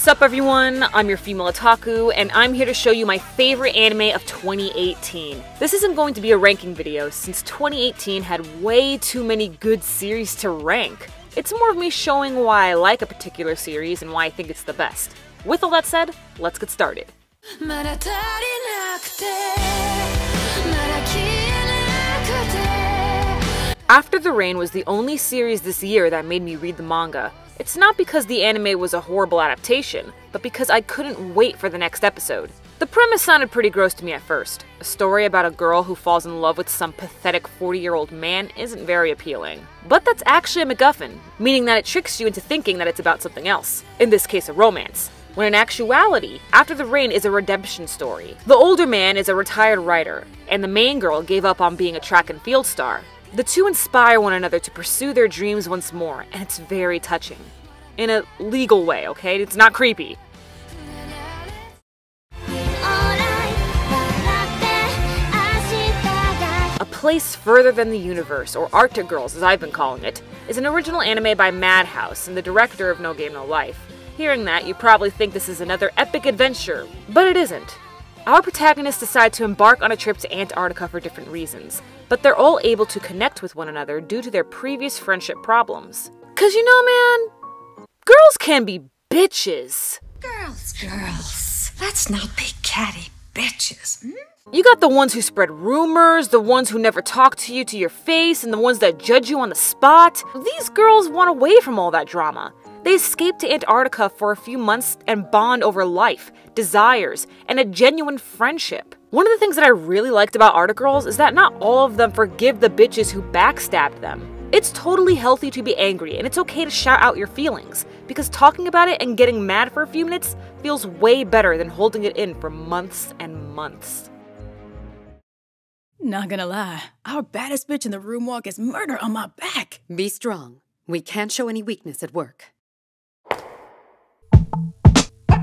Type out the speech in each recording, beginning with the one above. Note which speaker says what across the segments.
Speaker 1: Sup everyone, I'm your female otaku, and I'm here to show you my favorite anime of 2018. This isn't going to be a ranking video, since 2018 had way too many good series to rank. It's more of me showing why I like a particular series and why I think it's the best. With all that said, let's get started. After the Rain was the only series this year that made me read the manga. It's not because the anime was a horrible adaptation, but because I couldn't wait for the next episode. The premise sounded pretty gross to me at first. A story about a girl who falls in love with some pathetic 40-year-old man isn't very appealing. But that's actually a MacGuffin, meaning that it tricks you into thinking that it's about something else, in this case a romance. When in actuality, After the Rain is a redemption story. The older man is a retired writer, and the main girl gave up on being a track and field star. The two inspire one another to pursue their dreams once more, and it's very touching. In a legal way, okay? It's not creepy. A Place Further Than the Universe, or Arctic Girls as I've been calling it, is an original anime by Madhouse and the director of No Game No Life. Hearing that, you probably think this is another epic adventure, but it isn't. Our protagonists decide to embark on a trip to Antarctica for different reasons, but they're all able to connect with one another due to their previous friendship problems. 'Cause you know, man, girls can be bitches.
Speaker 2: Girls, let's not be catty bitches.
Speaker 1: You got the ones who spread rumors, the ones who never talk to you to your face, and the ones that judge you on the spot. These girls want away from all that drama. They escape to Antarctica for a few months and bond over life, desires, and a genuine friendship. One of the things that I really liked about Arctic Girls is that not all of them forgive the bitches who backstabbed them. It's totally healthy to be angry, and it's okay to shout out your feelings, because talking about it and getting mad for a few minutes feels way better than holding it in for months and months.
Speaker 3: Not gonna lie, our baddest bitch in the room walk is murder on my back.
Speaker 4: Be strong. We can't show any weakness at work.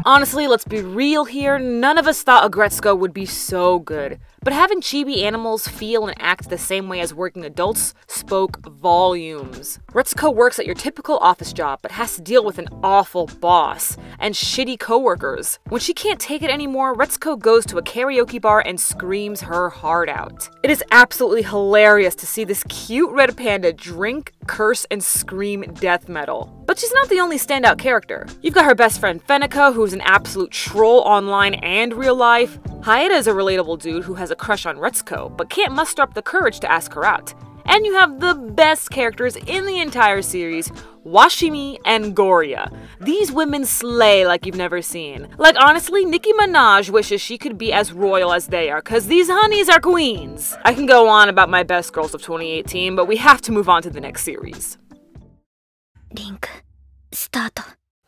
Speaker 1: Honestly, let's be real here, none of us thought Agretsuko would be so good. But having chibi animals feel and act the same way as working adults spoke volumes. Retsuko works at your typical office job, but has to deal with an awful boss and shitty coworkers. When she can't take it anymore, Retsuko goes to a karaoke bar and screams her heart out. It is absolutely hilarious to see this cute red panda drink, curse, and scream death metal. But she's not the only standout character. You've got her best friend Feneka, who's an absolute troll online and real life. Haeda is a relatable dude who has a crush on Retsuko, but can't muster up the courage to ask her out. And you have the best characters in the entire series, Washimi and Goria. These women slay like you've never seen. Like honestly, Nicki Minaj wishes she could be as royal as they are, cause these honeys are queens. I can go on about my best girls of 2018, but we have to move on to the next series.
Speaker 5: Link, start.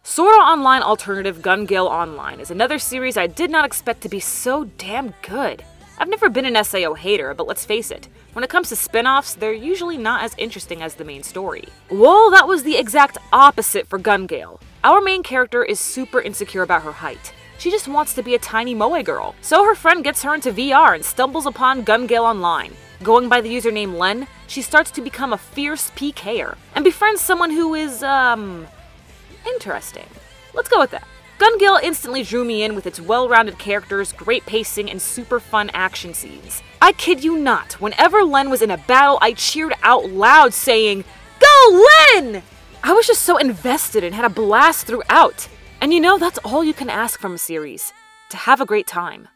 Speaker 1: Sword Art Online Alternative Gun Gale Online is another series I did not expect to be so damn good. I've never been an SAO hater, but let's face it, when it comes to spin-offs, they're usually not as interesting as the main story. Well, that was the exact opposite for Gun Gale. Our main character is super insecure about her height. She just wants to be a tiny moe girl. So her friend gets her into VR and stumbles upon Gun Gale Online. Going by the username Len, she starts to become a fierce PKer and befriends someone who is, interesting. Let's go with that. Gun Gale instantly drew me in with its well-rounded characters, great pacing, and super fun action scenes. I kid you not, whenever Len was in a battle, I cheered out loud saying, "Go Len!" I was just so invested and had a blast throughout. And you know, that's all you can ask from a series. To have a great time.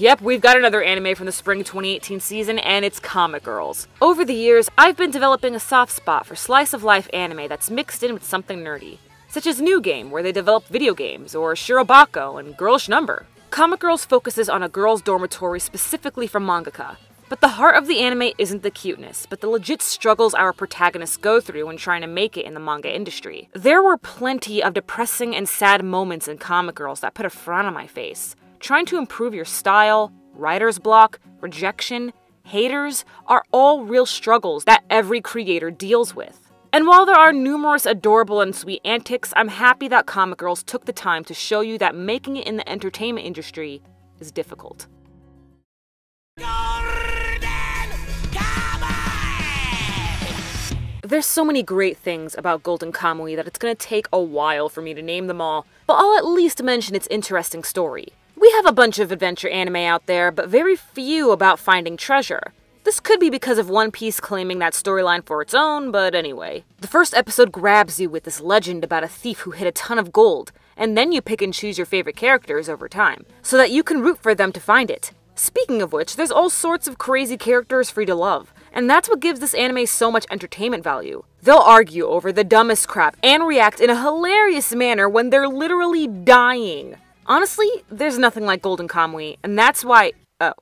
Speaker 1: Yep, we've got another anime from the spring 2018 season, and it's Comic Girls. Over the years, I've been developing a soft spot for slice-of-life anime that's mixed in with something nerdy, such as New Game, where they develop video games, or Shirobako and Girlish Number. Comic Girls focuses on a girls' dormitory specifically for mangaka, but the heart of the anime isn't the cuteness, but the legit struggles our protagonists go through when trying to make it in the manga industry. There were plenty of depressing and sad moments in Comic Girls that put a frown on my face. Trying to improve your style, writer's block, rejection, haters are all real struggles that every creator deals with. And while there are numerous adorable and sweet antics, I'm happy that Comic Girls took the time to show you that making it in the entertainment industry is difficult. There's so many great things about Golden Kamui that it's gonna take a while for me to name them all, but I'll at least mention its interesting story. We have a bunch of adventure anime out there, but very few about finding treasure. This could be because of One Piece claiming that storyline for its own, but anyway. The first episode grabs you with this legend about a thief who hid a ton of gold, and then you pick and choose your favorite characters over time, so that you can root for them to find it. Speaking of which, there's all sorts of crazy characters for you to love, and that's what gives this anime so much entertainment value. They'll argue over the dumbest crap and react in a hilarious manner when they're literally dying. Honestly, there's nothing like Golden Kamui, and that's why— oh.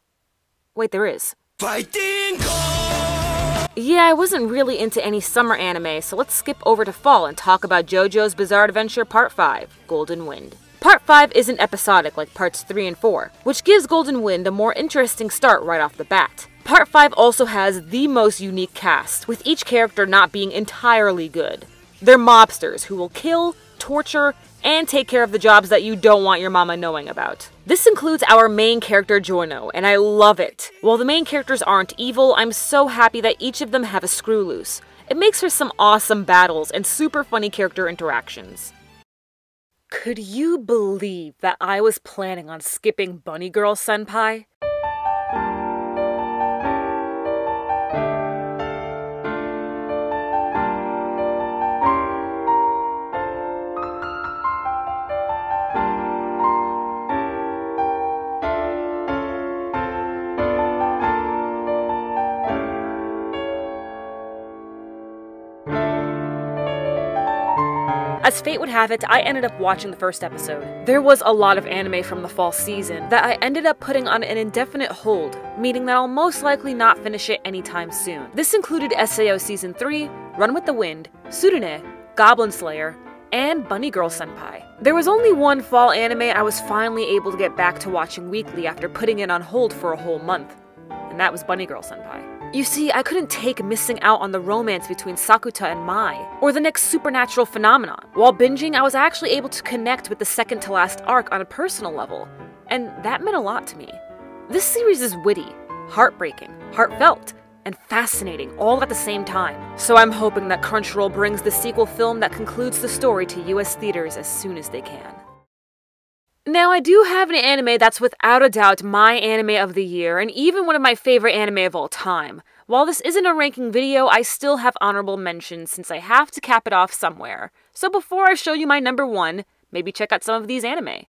Speaker 1: Wait, there is. Fighting gold! Yeah, I wasn't really into any summer anime, so let's skip over to fall and talk about JoJo's Bizarre Adventure Part 5, Golden Wind. Part 5 isn't episodic like Parts 3 and 4, which gives Golden Wind a more interesting start right off the bat. Part 5 also has the most unique cast, with each character not being entirely good. They're mobsters who will kill, torture, and take care of the jobs that you don't want your mama knowing about. This includes our main character Jono, and I love it. While the main characters aren't evil, I'm so happy that each of them have a screw loose. It makes for some awesome battles and super funny character interactions. Could you believe that I was planning on skipping Bunny Girl Senpai? As fate would have it, I ended up watching the first episode. There was a lot of anime from the fall season that I ended up putting on an indefinite hold, meaning that I'll most likely not finish it anytime soon. This included SAO Season 3, Run with the Wind, Tsurune, Goblin Slayer, and Bunny Girl Senpai. There was only one fall anime I was finally able to get back to watching weekly after putting it on hold for a whole month, and that was Bunny Girl Senpai. You see, I couldn't take missing out on the romance between Sakuta and Mai, or the next supernatural phenomenon. While binging, I was actually able to connect with the second to last arc on a personal level, and that meant a lot to me. This series is witty, heartbreaking, heartfelt, and fascinating all at the same time. So I'm hoping that Crunchyroll brings the sequel film that concludes the story to US theaters as soon as they can. Now, I do have an anime that's without a doubt my anime of the year, and even one of my favorite anime of all time. While this isn't a ranking video, I still have honorable mentions since I have to cap it off somewhere. So before I show you my number one, maybe check out some of these anime.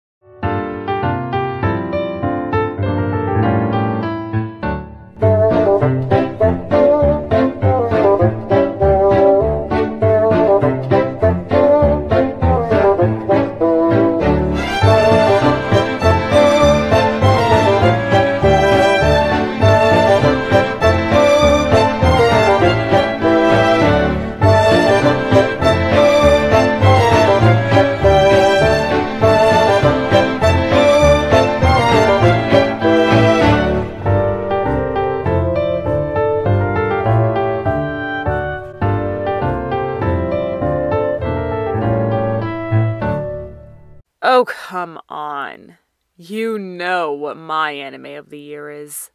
Speaker 1: Oh, come on. You know what my anime of the year is.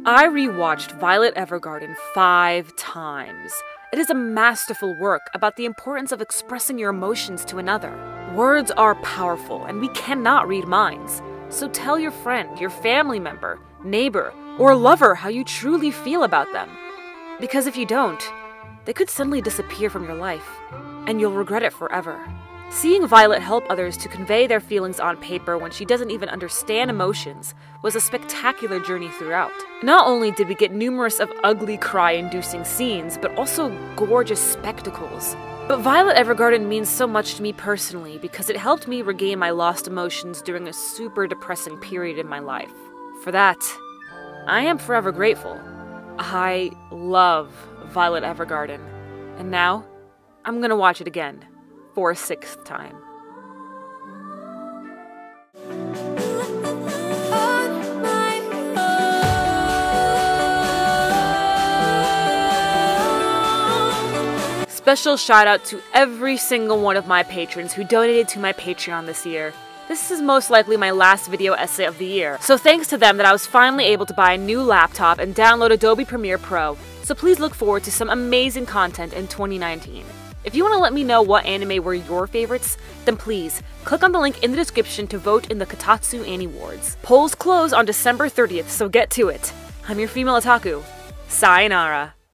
Speaker 1: I rewatched Violet Evergarden 5 times. It is a masterful work about the importance of expressing your emotions to another. Words are powerful, and we cannot read minds. So tell your friend, your family member, neighbor, or lover how you truly feel about them. Because if you don't, they could suddenly disappear from your life, and you'll regret it forever. Seeing Violet help others to convey their feelings on paper when she doesn't even understand emotions was a spectacular journey throughout. Not only did we get numerous of ugly cry-inducing scenes, but also gorgeous spectacles. But Violet Evergarden means so much to me personally because it helped me regain my lost emotions during a super depressing period in my life. For that, I am forever grateful. I love Violet Evergarden. And now, I'm gonna watch it again, for a 6th time. Special shout out to every single one of my patrons who donated to my Patreon this year. This is most likely my last video essay of the year, so thanks to them that I was finally able to buy a new laptop and download Adobe Premiere Pro, so please look forward to some amazing content in 2019. If you want to let me know what anime were your favorites, then please, click on the link in the description to vote in the Kotatsu Annie Awards. Polls close on December 30th, so get to it. I'm your female otaku. Sayonara.